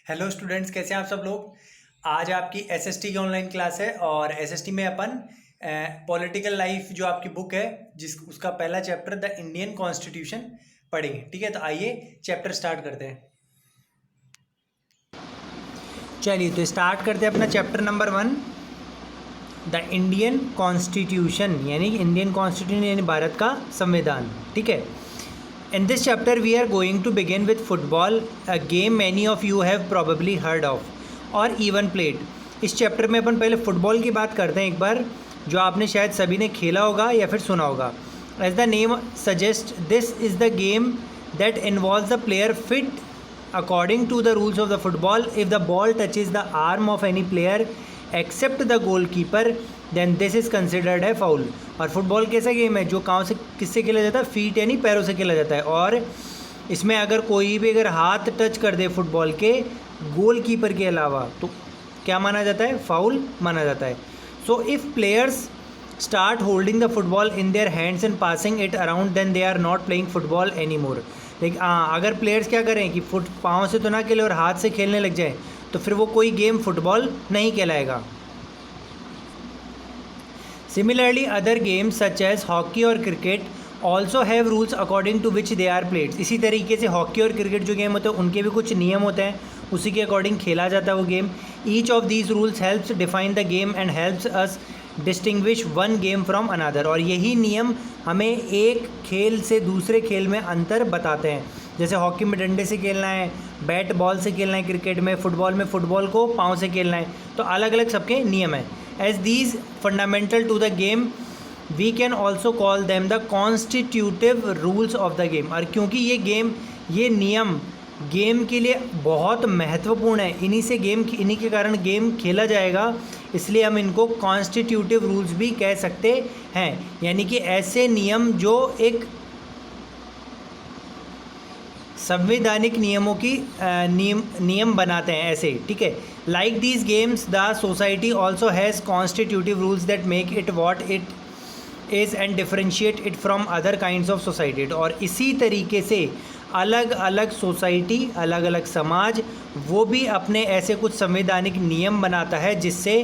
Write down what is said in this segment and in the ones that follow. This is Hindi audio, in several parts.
हेलो स्टूडेंट्स, कैसे हैं आप सब लोग। आज आपकी एसएसटी की ऑनलाइन क्लास है और एसएसटी में अपन पॉलिटिकल लाइफ जो आपकी बुक है जिस उसका पहला चैप्टर द इंडियन कॉन्स्टिट्यूशन पढ़ेंगे। ठीक है, तो आइए चैप्टर स्टार्ट करते हैं। चलिए तो स्टार्ट करते हैं अपना chapter number 1 the Indian constitution, यानी इंडियन कॉन्स्टिट्यूशन यानी भारत का संविधान। ठीक है, in this chapter we are going to begin with football, a game many of you have probably heard of or even played। इस चैप्टर में अपन पहले फुटबॉल की बात करते हैं एक बार, जो आपने शायद सभी ने खेला होगा या फिर सुना होगा। As the name suggest this is the game that involves the player fit according to the rules of the football if the ball touches the arm of any player except the goalkeeper then this is considered है फाउल। और फुटबॉल कैसा गेम है जो कहाँ से किससे खेला जाता है, फीट यानी पैरों से खेला जाता है। और इसमें अगर कोई भी अगर हाथ टच कर दे फुटबॉल के गोल कीपर के अलावा तो क्या माना जाता है, फाउल माना जाता है। So if players start holding the football in their hands and passing it around then they are not playing football any more. लेकिन अगर प्लेयर्स क्या करें कि पाँव से तो ना खेले और हाथ से खेलने लग जाए तो फिर वो कोई गेम फुटबॉल नहीं कहलाएगा। Similarly, other games such as hockey और cricket also have rules according to which they are played। इसी तरीके से हॉकी और क्रिकेट जो गेम होते हैं उनके भी कुछ नियम होते हैं, उसी के अकॉर्डिंग खेला जाता है वो game. Each of these rules helps define the game and helps us distinguish one game from another। और यही नियम हमें एक खेल से दूसरे खेल में अंतर बताते हैं। जैसे हॉकी में डंडे से खेलना है, बैट बॉल से खेलना है, क्रिकेट में फुटबॉल को पाँव से खेलना है, तो अलग अलग सबके नियम हैं। As these fundamental to the game, we can also call them the constitutive rules of the game। और क्योंकि ये नियम गेम के लिए बहुत महत्वपूर्ण है, इन्हीं के कारण गेम खेला जाएगा, इसलिए हम इनको कॉन्स्टिट्यूटिव रूल्स भी कह सकते हैं। यानी कि ऐसे नियम जो एक संवैधानिक नियमों की नियम बनाते हैं ऐसे। ठीक है, like these games the society also has constitutive rules that make it what it is and differentiate it from other kinds of society. और इसी तरीके से अलग अलग सोसाइटी, अलग अलग समाज, वो भी अपने ऐसे कुछ संवैधानिक नियम बनाता है जिससे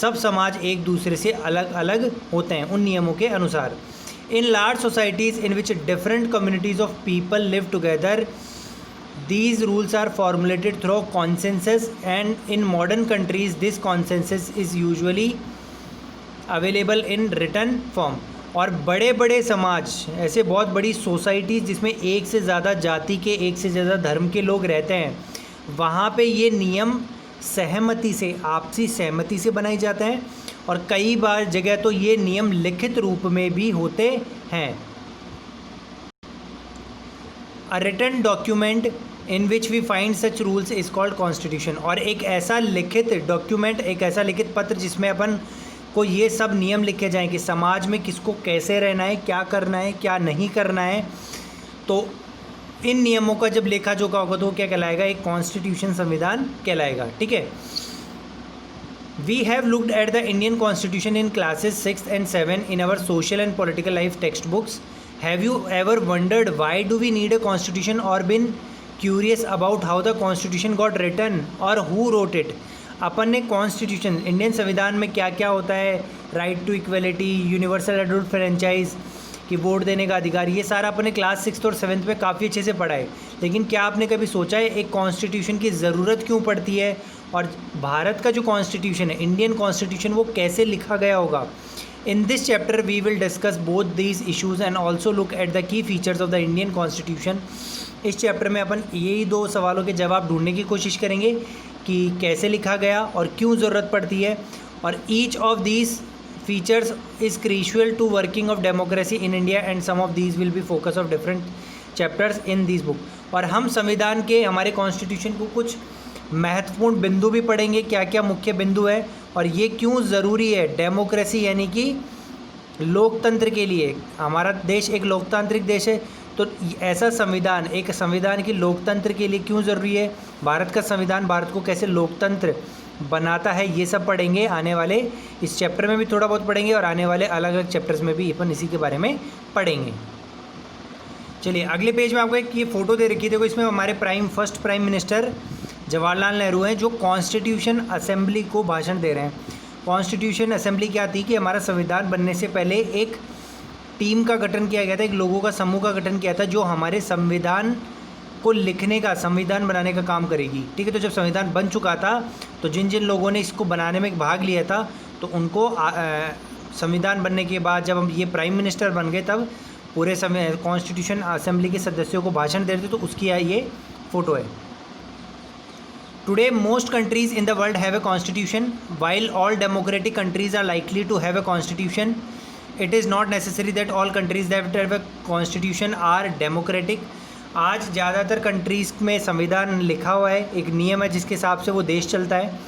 सब समाज एक दूसरे से अलग अलग होते हैं उन नियमों के अनुसार। In large societies in which different communities of people live together, these rules are formulated through consensus, and in modern countries this consensus is usually available in written form। और बड़े बड़े समाज, ऐसे बहुत बड़ी सोसाइटीज़ जिसमें एक से ज़्यादा जाति के, एक से ज़्यादा धर्म के लोग रहते हैं, वहाँ पे ये नियम सहमति से, आपसी सहमति से बनाए जाते हैं। और कई बार जगह तो ये नियम लिखित रूप में भी होते हैं। A written document in which we find such rules is called constitution. और एक ऐसा लिखित डॉक्यूमेंट, एक ऐसा लिखित पत्र जिसमें अपन को ये सब नियम लिखे जाएं कि समाज में किसको कैसे रहना है, क्या करना है, क्या नहीं करना है, तो इन नियमों का जब लेखा जोखा होगा तो वो क्या कहलाएगा, एक कॉन्स्टिट्यूशन, संविधान कहलाएगा। ठीक है, We have looked at the Indian Constitution in classes 6th and 7 in our social and political life textbooks। Have you ever wondered why do we need a constitution or been curious about how the constitution got written or who wrote it? अपन ने कॉन्स्टिट्यूशन, इंडियन संविधान में क्या क्या होता है, right to equality, universal adult franchise कि वोट देने का अधिकार, ये सारा अपने क्लास 6th और 7th में काफ़ी अच्छे से पढ़ा है। लेकिन क्या आपने कभी सोचा है एक कॉन्स्टिट्यूशन की ज़रूरत क्यों पड़ती है, और भारत का जो कॉन्स्टिट्यूशन है, इंडियन कॉन्स्टिट्यूशन, वो कैसे लिखा गया होगा। In this chapter we will discuss both these issues and also look at the key features of the Indian constitution. इस चैप्टर में अपन यही दो सवालों के जवाब ढूंढने की कोशिश करेंगे कि कैसे लिखा गया और क्यों ज़रूरत पड़ती है। और each of these features is crucial to working of democracy in India and some of these will be focus of different chapters in this book। और हम संविधान के, हमारे कॉन्स्टिट्यूशन को कुछ महत्वपूर्ण बिंदु भी पढ़ेंगे, क्या क्या मुख्य बिंदु है और ये क्यों ज़रूरी है डेमोक्रेसी यानी कि लोकतंत्र के लिए। हमारा देश एक लोकतांत्रिक देश है, तो ऐसा संविधान, एक संविधान की लोकतंत्र के लिए क्यों ज़रूरी है, भारत का संविधान भारत को कैसे लोकतंत्र बनाता है, ये सब पढ़ेंगे आने वाले, इस चैप्टर में भी थोड़ा बहुत पढ़ेंगे और आने वाले अलग अलग चैप्टर्स में भी अपन इसी के बारे में पढ़ेंगे। चलिए अगले पेज में आपको एक ये फ़ोटो दे रखी है, देखो इसमें हमारे first prime minister Jawaharlal Nehru हैं जो कॉन्स्टिट्यूशन असेंबली को भाषण दे रहे हैं। कॉन्स्टिट्यूशन असेंबली क्या थी कि हमारा संविधान बनने से पहले एक टीम का गठन किया गया था, एक लोगों का समूह का गठन किया था जो हमारे संविधान को लिखने का, संविधान बनाने का काम करेगी। ठीक है, तो जब संविधान बन चुका था तो जिन जिन लोगों ने इसको बनाने में भाग लिया था तो उनको संविधान बनने के बाद जब हम ये प्राइम मिनिस्टर बन गए तब पूरे समय कॉन्स्टिट्यूशन असेंबली के सदस्यों को भाषण दे रहे थे, तो उसकी ये फ़ोटो है। Today, most countries in the world have a constitution. While all democratic countries are likely to have a constitution, it is not necessary that all countries that have a constitution are democratic. आज ज़्यादातर कंट्रीज़ में संविधान लिखा हुआ है, एक नियम है जिसके हिसाब से वो देश चलता है।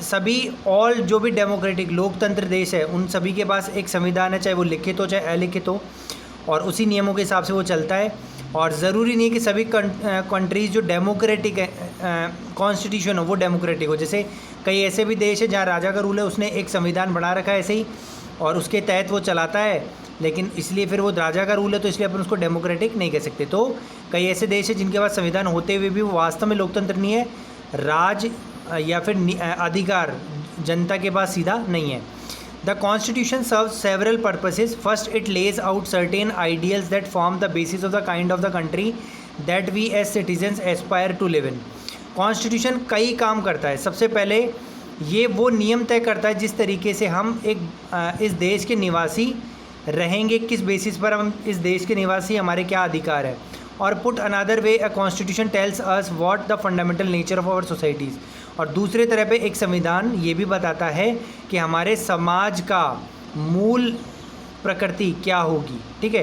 सभी ऑल जो भी डेमोक्रेटिक लोकतंत्र देश है उन सभी के पास एक संविधान है, चाहे वो लिखित हो चाहे अलिखित हो, और उसी नियमों के हिसाब से वो चलता है। और ज़रूरी नहीं है कि सभी कंट्रीज़ जो डेमोक्रेटिक है कॉन्स्टिट्यूशन हो वो डेमोक्रेटिक हो। जैसे कई ऐसे भी देश है जहाँ राजा का रूल है, उसने एक संविधान बना रखा है ऐसे ही और उसके तहत वो चलाता है, लेकिन इसलिए फिर वो राजा का रूल है तो इसलिए अपन उसको डेमोक्रेटिक नहीं कह सकते। तो कई ऐसे देश है जिनके पास संविधान होते हुए भी वो वास्तव में लोकतंत्र नहीं है, राज या फिर अधिकार जनता के पास सीधा नहीं है। The Constitution serves several purposes. First, it lays out certain ideals that form the basis of the kind of the country that we as citizens aspire to live in. Constitution कई काम करता है। सबसे पहले ये वो नियम तय करता है जिस तरीके से हम इस देश के निवासी रहेंगे, किस बेसिस पर हम इस देश के निवासी, हमारे क्या अधिकार है। और put another way, a constitution tells us what the fundamental nature of our societies. और दूसरे तरह पे एक संविधान ये भी बताता है कि हमारे समाज का मूल प्रकृति क्या होगी। ठीक है,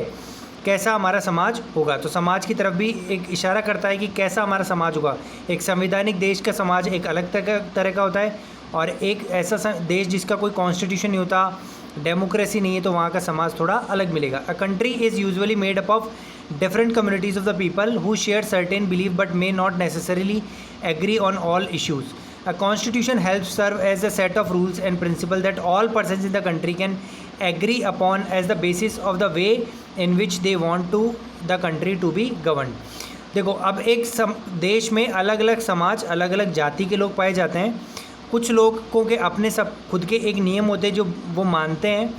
कैसा हमारा समाज होगा, तो समाज की तरफ भी एक इशारा करता है कि कैसा हमारा समाज होगा। एक संवैधानिक देश का समाज एक अलग तरह का होता है, और एक ऐसा देश जिसका कोई कॉन्स्टिट्यूशन नहीं होता, डेमोक्रेसी नहीं है, तो वहाँ का समाज थोड़ा अलग मिलेगा। A country is usually made up of different communities of the people who share certain belief but may not necessarily agree on all issues. A constitution helps serve as a set of rules and principles that all persons in the country can agree upon as the basis of the way in which they want to the country to be governed. देखो, अब एक देश में अलग अलग समाज, अलग अलग जाति के लोग पाए जाते हैं। कुछ लोगों के अपने सब खुद के एक नियम होते हैं जो वो मानते हैं।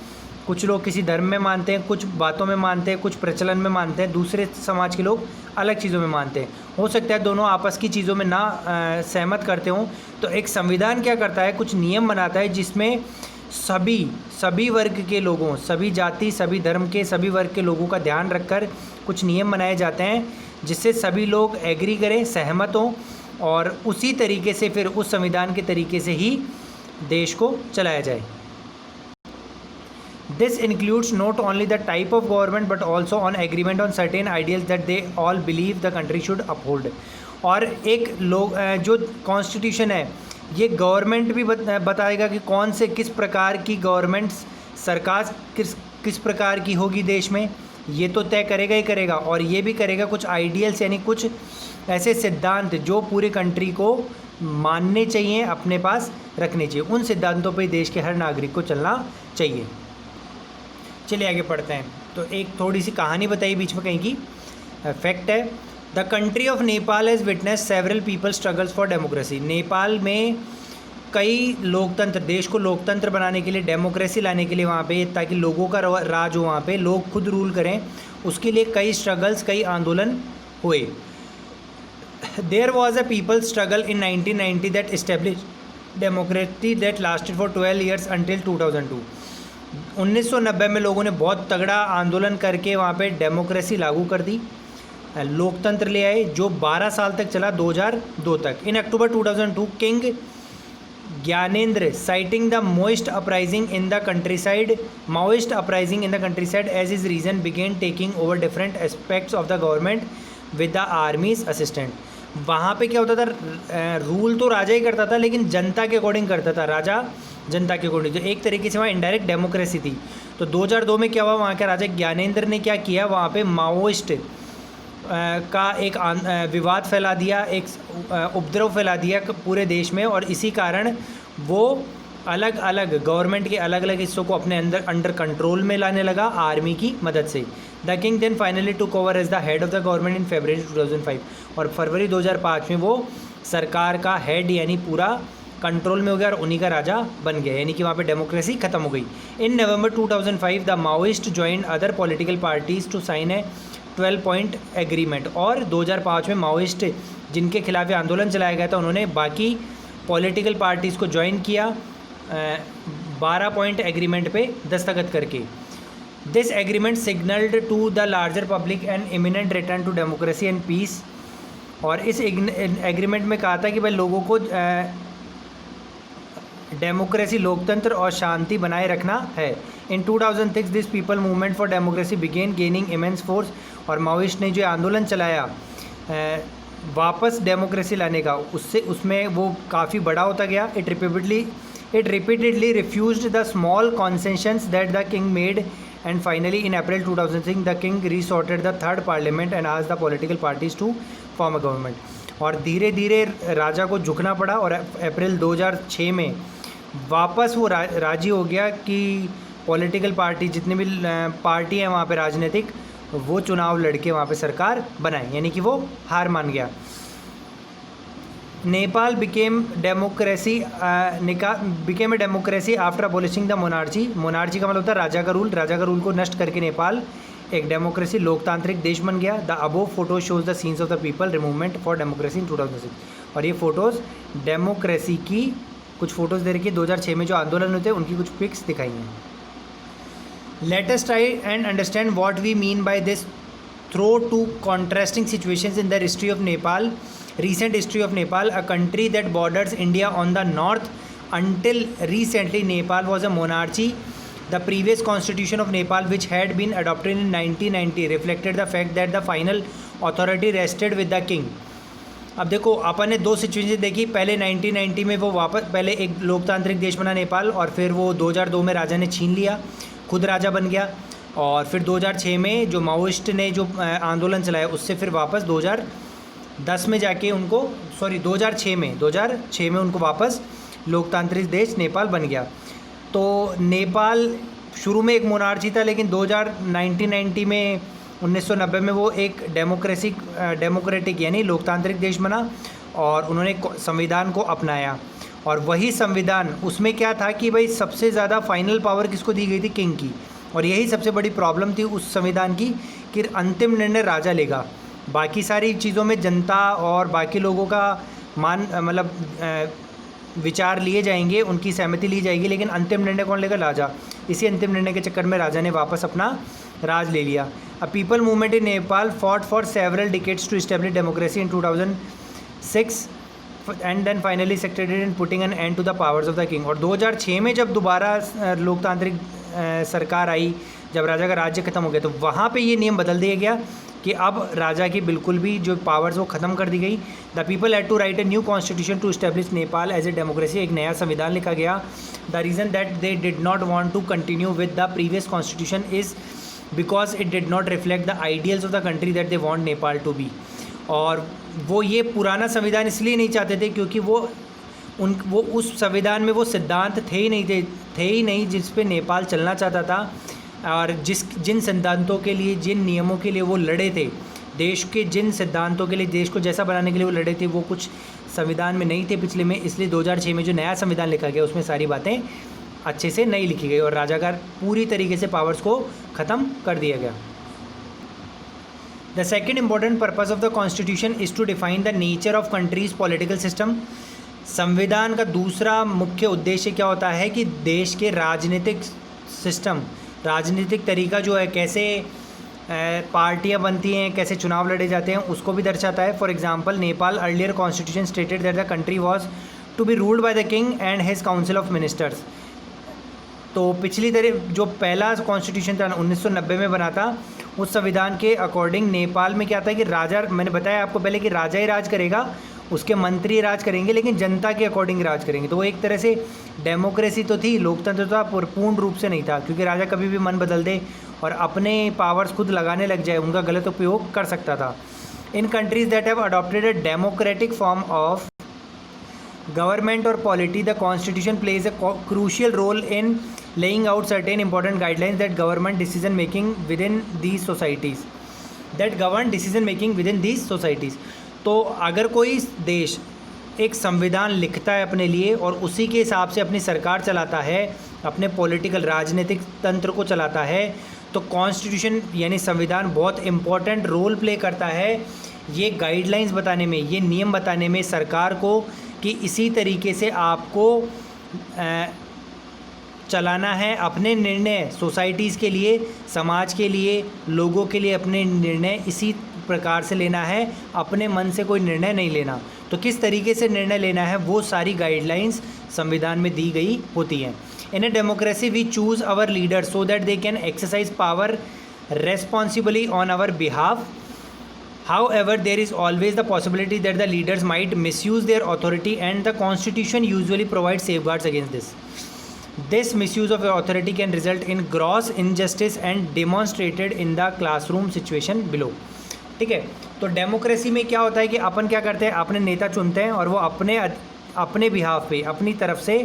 कुछ लोग किसी धर्म में मानते हैं, कुछ बातों में मानते हैं, कुछ प्रचलन में मानते हैं, दूसरे समाज के लोग अलग चीज़ों में मानते हैं। हो सकता है दोनों आपस की चीज़ों में ना सहमत करते हों, तो एक संविधान क्या करता है, कुछ नियम बनाता है जिसमें सभी वर्ग के लोगों, सभी जाति, सभी धर्म के सभी वर्ग के लोगों का ध्यान रखकर कुछ नियम बनाए जाते हैं जिससे सभी लोग एग्री करें, सहमत हों, और उसी तरीके से फिर उस संविधान के तरीके से ही देश को चलाया जाए। This includes not only the type of government but also on agreement on certain ideals that they all believe the country should uphold. और एक लोग जो कॉन्स्टिट्यूशन है ये गवर्नमेंट भी बताएगा कि कौन से किस प्रकार की गवर्नमेंट सरकार किस प्रकार की होगी देश में, ये तो तय करेगा ही करेगा। और ये भी करेगा कुछ आइडियल्स, यानी कुछ ऐसे सिद्धांत जो पूरी कंट्री को मानने चाहिए, अपने पास रखने चाहिए। उन सिद्धांतों पर देश के हर नागरिक को चलना चाहिए। चलिए आगे पढ़ते हैं। तो एक थोड़ी सी कहानी बताई बीच में कहीं की, फैक्ट है। The country of Nepal has witness several people struggles for democracy. Nepal में कई लोकतंत्र, देश को लोकतंत्र बनाने के लिए, डेमोक्रेसी लाने के लिए वहाँ पे, ताकि लोगों का राज हो, वहाँ पे लोग खुद रूल करें, उसके लिए कई स्ट्रगल्स, कई आंदोलन हुए। There was a people struggle in 1990 that establish democracy that lasted for 12 years until 2002। 1990 में लोगों ने बहुत तगड़ा आंदोलन करके वहाँ पे डेमोक्रेसी लागू कर दी, लोकतंत्र ले आए, जो 12 साल तक चला, 2002 तक। In October 2002 king Gyanendra citing the Maoist uprising in the countryside as is reason began taking over different aspects of the government with the armies assistant. वहाँ पे क्या होता था, रूल तो राजा ही करता था लेकिन जनता के अकॉर्डिंग करता था, राजा जनता के अकॉर्डिंग, जो एक तरीके से वहाँ इनडायरेक्ट डेमोक्रेसी थी। तो 2002 में क्या हुआ, वहाँ के राजा ज्ञानेंद्र ने क्या किया, वहाँ पे माओइस्ट का एक विवाद फैला दिया, एक उपद्रव फैला दिया पूरे देश में, और इसी कारण वो अलग अलग गवर्नमेंट के अलग अलग हिस्सों को अपने अंडर कंट्रोल में लाने लगा आर्मी की मदद से। The king then finally took over as the head of the government in February 2005। और फरवरी 2005 में वो सरकार का हेड यानी पूरा कंट्रोल में हो गया और उन्हीं का राजा बन गया, यानी कि वहाँ पे डेमोक्रेसी खत्म हो गई। In November 2005 the Maoist join other political parties to sign a 12 point agreement. और 2005 में माओइस्ट जिनके खिलाफ आंदोलन चलाया गया था उन्होंने बाकी पॉलिटिकल पार्टीज़ को ज्वाइन किया 12 पॉइंट एग्रीमेंट पे दस्तखत करके। This agreement signalled to the larger public and imminent return to democracy and peace. और इस एग्रीमेंट में कहा था कि भाई लोगों को डेमोक्रेसी, लोकतंत्र और शांति बनाए रखना है। In 2006 this people movement for democracy began gaining immense force. और माओइस्ट ने जो आंदोलन चलाया वापस डेमोक्रेसी लाने का, उसमें वो काफ़ी बड़ा होता गया। It repeatedly refused the small concessions that the king made and finally in April 2006 the king resorted the third parliament and asked the political parties to form a government. और धीरे धीरे राजा को झुकना पड़ा और अप्रैल 2006 में वापस वो राजी हो गया कि पॉलिटिकल पार्टी जितने भी पार्टी हैं वहाँ पे राजनीतिक, वो चुनाव लड़के वहाँ पे सरकार बनाए, यानी कि वो हार मान गया। Nepal became a democracy after abolishing the monarchy. Monarchy का मतलब होता है राजा का रूल। राजा का रूल को नष्ट करके नेपाल एक डेमोक्रेसी, लोकतांत्रिक देश बन गया। The above photo shows the scenes of the people movement for democracy in 2006। और ये फ़ोटोज़ डेमोक्रेसी की कुछ फ़ोटोज़ दे रखी है 2006 में जो आंदोलन होते हैं उनकी कुछ पिक्स दिखाई हैं। Let us try and understand what we mean by this through two contrasting situations in the history of Nepal, recent history of Nepal, a country that borders India on the north. Until recently Nepal was a monarchy. The previous constitution of Nepal, which had been adopted in 1990, reflected the fact that the final authority rested with the king. अब देखो अपन ने दो सिचुएशन देखी। पहले 1990 में वो वापस पहले एक लोकतांत्रिक देश बना नेपाल, और फिर वो 2002 में राजा ने छीन लिया, खुद राजा बन गया। और फिर 2006 में जो माओइस्ट ने जो आंदोलन चलाया उससे फिर वापस 2010 में जाके उनको 2006 में उनको वापस लोकतांत्रिक देश नेपाल बन गया। तो नेपाल शुरू में एक मोनार्ची था, लेकिन 1990 में 1990 में वो एक डेमोक्रेटिक यानी लोकतांत्रिक देश बना और उन्होंने संविधान को अपनाया। और वही संविधान, उसमें क्या था कि भाई सबसे ज़्यादा फाइनल पावर किसको दी गई थी? किंग की। और यही सबसे बड़ी प्रॉब्लम थी उस संविधान की कि अंतिम निर्णय राजा लेगा। बाकी सारी चीज़ों में जनता और बाकी लोगों का विचार लिए जाएंगे, उनकी सहमति ली जाएगी, लेकिन अंतिम निर्णय कौन लेगा? राजा। इसी अंतिम निर्णय के चक्कर में राजा ने वापस अपना राज ले लिया। A people movement in Nepal fought for several decades to establish democracy in 2006 and then finally succeeded in putting an end to the powers of the king. और 2006 में जब दोबारा लोकतांत्रिक सरकार आई, जब राजा का राज्य खत्म हो गया, तो वहाँ पे ये नियम बदल दिया गया कि अब राजा की बिल्कुल भी जो पावर्स वो ख़त्म कर दी गई। The people had to write a new constitution to establish Nepal as a democracy. एक नया संविधान लिखा गया। The reason that they did not want to continue with the previous constitution is because it did not reflect the ideals of the country that they want Nepal to be. और वो ये पुराना संविधान इसलिए नहीं चाहते थे क्योंकि वो उस संविधान में वो सिद्धांत थे ही नहीं जिस पे नेपाल चलना चाहता था। और जिन सिद्धांतों के लिए, जिन नियमों के लिए वो लड़े थे, देश के जिन सिद्धांतों के लिए, देश को जैसा बनाने के लिए वो लड़े थे, वो कुछ संविधान में नहीं थे पिछले में। इसलिए 2006 में जो नया संविधान लिखा गया उसमें सारी बातें अच्छे से नहीं लिखी गई और राजा का पूरी तरीके से पावर्स को ख़त्म कर दिया गया। The second important purpose of the constitution is to define the nature of country's political system. संविधान का दूसरा मुख्य उद्देश्य क्या होता है कि देश के राजनीतिक सिस्टम, राजनीतिक तरीका जो है, कैसे पार्टियां बनती हैं, कैसे चुनाव लड़े जाते हैं, उसको भी दर्शाता है। For example, Nepal earlier constitution stated that the country was to be ruled by the king and his council of ministers. तो पिछली तरह जो पहला कॉन्स्टिट्यूशन था 1990 में बना था, उस संविधान के अकॉर्डिंग नेपाल में क्या था कि राजा, मैंने बताया आपको पहले कि राजा ही राज करेगा, उसके मंत्री राज करेंगे, लेकिन जनता के अकॉर्डिंग राज करेंगे। तो वो एक तरह से डेमोक्रेसी तो थी, लोकतंत्र तो पूर्ण रूप से नहीं था, क्योंकि राजा कभी भी मन बदल दे और अपने पावर्स खुद लगाने लग जाए, उनका गलत उपयोग कर सकता था। In countries that have adopted a democratic form of government और polity, the constitution plays a crucial role in laying out certain important guidelines that govern decision making within these societies. तो अगर कोई देश एक संविधान लिखता है अपने लिए और उसी के हिसाब से अपनी सरकार चलाता है, अपने पॉलिटिकल राजनीतिक तंत्र को चलाता है, तो कॉन्स्टिट्यूशन यानी संविधान बहुत इम्पोर्टेंट रोल प्ले करता है ये गाइडलाइंस बताने में, ये नियम बताने में सरकार को कि इसी तरीके से आपको चलाना है, अपने निर्णय सोसाइटीज़ के लिए, समाज के लिए, लोगों के लिए अपने निर्णय इसी प्रकार से लेना है, अपने मन से कोई निर्णय नहीं लेना। तो किस तरीके से निर्णय लेना है वो सारी गाइडलाइंस संविधान में दी गई होती हैं। In a democracy we choose our leader so that they can exercise power responsibly on our behalf. However, there is always the possibility that the leaders might misuse their authority and the constitution usually provides safeguards against this. This misuse of authority can result in gross injustice and demonstrated in the classroom situation below. ठीक है, तो डेमोक्रेसी में क्या होता है कि अपन क्या करते हैं, अपने नेता चुनते हैं और वो अपने बिहाफ पे अपनी तरफ से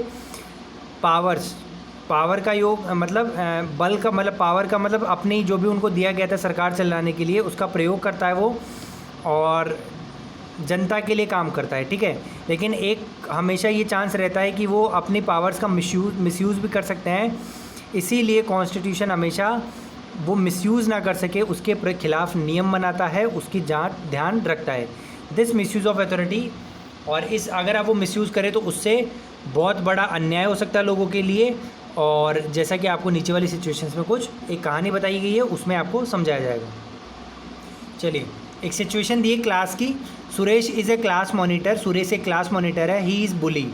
पावर का योग मतलब बल का मतलब पावर का मतलब अपनी जो भी उनको दिया गया था सरकार चलाने के लिए उसका प्रयोग करता है वो, और जनता के लिए काम करता है। ठीक है, लेकिन एक हमेशा ये चांस रहता है कि वो अपनी पावर्स का मिसयूज़ भी कर सकते हैं, इसीलिए कॉन्स्टिट्यूशन हमेशा वो मिसयूज़ ना कर सके उसके खिलाफ नियम बनाता है, उसकी जांच ध्यान रखता है। दिस मिसयूज़ ऑफ अथॉरिटी, और इस अगर आप वो मिसयूज़ करें तो उससे बहुत बड़ा अन्याय हो सकता है लोगों के लिए, और जैसा कि आपको नीचे वाली सिचुएशंस में कुछ एक कहानी बताई गई है उसमें आपको समझाया जाएगा। चलिए, एक सिचुएशन दी है क्लास की। Suresh is a class monitor, Suresh एक क्लास मॉनिटर है। ही इज़ बुली,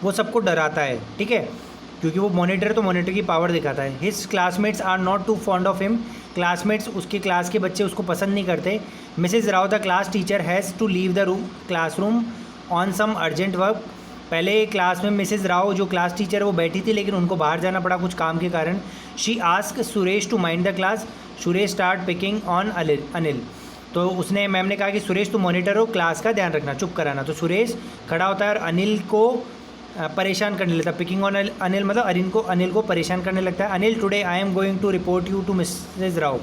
वो सबको डराता है। ठीक है, क्योंकि वो मॉनिटर तो मॉनिटर की पावर दिखाता है। His classmates are not too fond of him, classmates उसके क्लास के बच्चे उसको पसंद नहीं करते। Mrs Rao the class teacher has to leave the classroom on some urgent work. पहले क्लास में मिसेज राव जो क्लास टीचर वो बैठी थी, लेकिन उनको बाहर जाना पड़ा कुछ काम के कारण। She ask Suresh to mind the class, Suresh start picking on Anil. तो उसने मैम ने कहा कि सुरेश तुम मॉनिटर हो, क्लास का ध्यान रखना, चुप कराना। तो सुरेश खड़ा होता है और अनिल को परेशान करने लगता है। पिकिंग ऑन अनिल मतलब अनिल को परेशान करने लगता है। Anil today I am going to report you to Mrs Rao.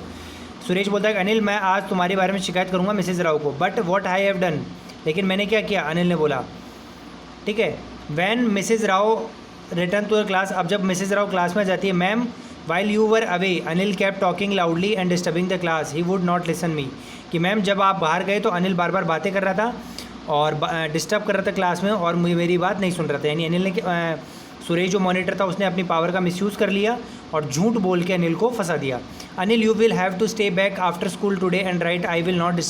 Suresh बोलता है कि अनिल मैं आज तुम्हारे बारे में शिकायत करूँगा मिसेज राव को। But what I have done, लेकिन मैंने क्या किया, अनिल ने बोला। ठीक है, when Mrs Rao return to the class, अब जब मिसेज राव क्लास में जाती है, ma'am while you were away Anil kept talking loudly and disturbing the class, he would not listen me. कि मैम जब आप बाहर गए तो अनिल बार बार बातें कर रहा था और डिस्टर्ब कर रहा था क्लास में और मेरी बात नहीं सुन रहा था। यानी अनिल ने सुरेश जो मॉनिटर था उसने अपनी पावर का मिसयूज़ कर लिया और झूठ बोल के अनिल को फंसा दिया। Anil you will have to stay back after school today and write I will not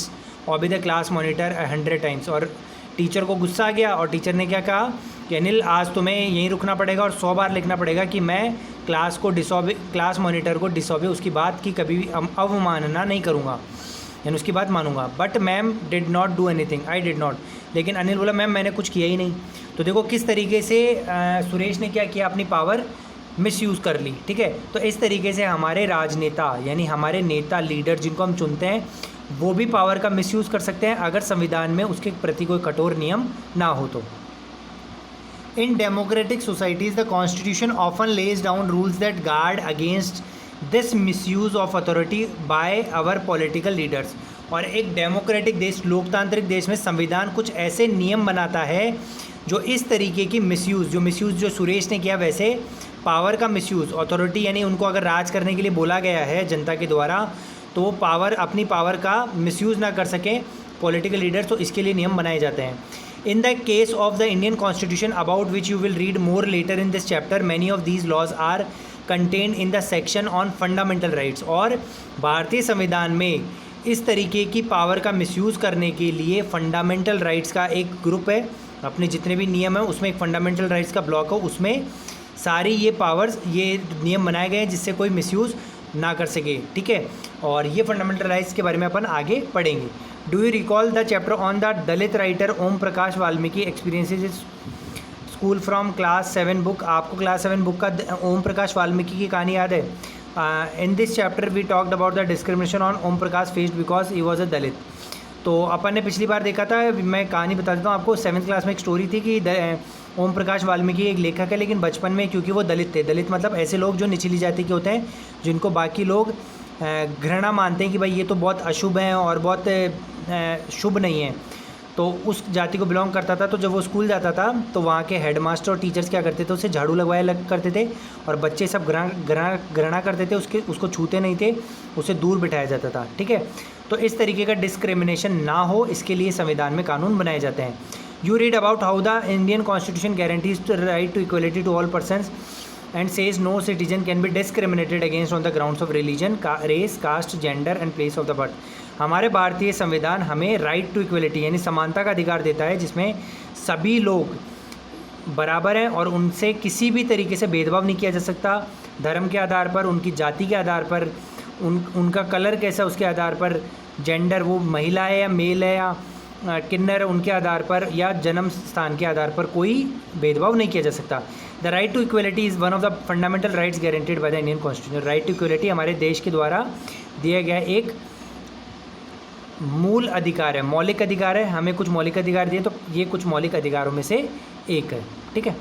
obey the class monitor 100 times. और टीचर को गुस्सा आ गया और टीचर ने क्या कहा कि अनिल आज तुम्हें यहीं रुकना पड़ेगा और 100 बार लिखना पड़ेगा कि मैं क्लास मॉनिटर को डिसऑबे उसकी बात की कभी भी अवमानना नहीं करूँगा, यानी उसकी बात मानूंगा। But ma'am did not do anything, I did not. लेकिन अनिल बोला मैम मैंने कुछ किया ही नहीं। तो देखो किस तरीके से सुरेश ने क्या किया, अपनी पावर मिसयूज़ कर ली। ठीक है, तो इस तरीके से हमारे राजनेता यानी हमारे नेता लीडर जिनको हम चुनते हैं वो भी पावर का मिसयूज़ कर सकते हैं अगर संविधान में उसके प्रति कोई कठोर नियम ना हो तो। In democratic societies the constitution often lays down rules that guard against this misuse of authority by our political leaders. और एक डेमोक्रेटिक देश, लोकतांत्रिक देश में संविधान कुछ ऐसे नियम बनाता है जो इस तरीके की मिसयूज़ जो सुरेश ने किया, वैसे पावर का मिसयूज़, अथॉरिटी यानी उनको अगर राज करने के लिए बोला गया है जनता के द्वारा तो वो अपनी पावर का मिसयूज़ ना कर सकें पॉलिटिकल लीडर्स, तो इसके लिए नियम बनाए जाते हैं। In the case of the Indian constitution about which you will read more later in this chapter, many of these laws are contained in the section on fundamental rights. और भारतीय संविधान में इस तरीके की पावर का मिसयूज़ करने के लिए फंडामेंटल राइट्स का एक ग्रुप है, अपने जितने भी नियम हैं उसमें एक फंडामेंटल राइट्स का ब्लॉक हो, उसमें सारी ये पावर्स ये नियम बनाए गए हैं जिससे कोई मिसयूज़ ना कर सके। ठीक है, और ये फंडामेंटल राइट्स के बारे में अपन आगे पढ़ेंगे। Do you recall the chapter on the Dalit writer Om Prakash Valmiki experiences school from class 7 book. आपको क्लास 7 बुक का ओम प्रकाश वाल्मीकि की कहानी याद है? In this chapter we talked about the discrimination on Om Prakash faced because he was a Dalit. तो अपन ने पिछली बार देखा था, मैं कहानी बता देता हूँ आपको। 7th क्लास में एक स्टोरी थी कि ओम प्रकाश वाल्मीकि एक लेखक है, लेकिन बचपन में क्योंकि वो दलित थे, दलित मतलब ऐसे लोग जो निचली जाति के होते हैं जिनको बाकी लोग घृणा मानते हैं कि भाई ये तो बहुत अशुभ हैं और बहुत शुभ नहीं है, तो उस जाति को बिलोंग करता था, तो जब वो स्कूल जाता था तो वहाँ के हेडमास्टर और टीचर्स क्या करते थे, उसे झाड़ू लगवाया करते थे, और बच्चे सब घृणा करते थे, उसको छूते नहीं थे, उसे दूर बिठाया जाता था। ठीक है, तो इस तरीके का डिस्क्रिमिनेशन ना हो, इसके लिए संविधान में कानून बनाए जाते हैं। You read about how the Indian constitution guarantees the right to equality to all persons and says no citizen can be discriminated against on the grounds of religion, race, caste, gender and place of the birth। हमारे भारतीय संविधान हमें राइट टू इक्वलिटी यानी समानता का अधिकार देता है, जिसमें सभी लोग बराबर हैं और उनसे किसी भी तरीके से भेदभाव नहीं किया जा सकता, धर्म के आधार पर, उनकी जाति के आधार पर, उनका कलर कैसा है उसके आधार पर, जेंडर वो महिला है या मेल है या किन्नर है उनके आधार पर, या जन्म स्थान के आधार पर कोई भेदभाव नहीं किया जा सकता। The right to equality is one of the fundamental rights guaranteed by the Indian constitution. Right to equality हमारे देश के द्वारा दिया गया एक मूल अधिकार है, मौलिक अधिकार है। हमें कुछ मौलिक अधिकार दिए, तो ये कुछ मौलिक अधिकारों में से एक है। ठीक है,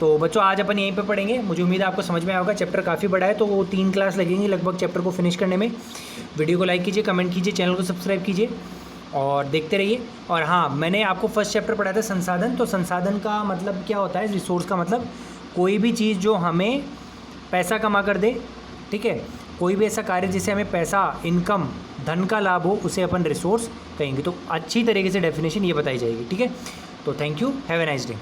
तो बच्चों आज अपन यहीं पे पढ़ेंगे। मुझे उम्मीद है आपको समझ में आया होगा। चैप्टर काफ़ी बड़ा है, तो वो 3 क्लास लगेंगी लगभग चैप्टर को फिनिश करने में। वीडियो को लाइक कीजिए, कमेंट कीजिए, चैनल को सब्सक्राइब कीजिए और देखते रहिए। और हाँ, मैंने आपको फर्स्ट चैप्टर पढ़ाया था संसाधन। तो संसाधन का मतलब क्या होता है, रिसोर्स का मतलब कोई भी चीज़ जो हमें पैसा कमा कर दे। ठीक है, कोई भी ऐसा कार्य जिससे हमें पैसा, इनकम, धन का लाभ हो, उसे अपन रिसोर्स कहेंगे। तो अच्छी तरीके से डेफिनेशन ये बताई जाएगी। ठीक है, तो thank you, have a nice day.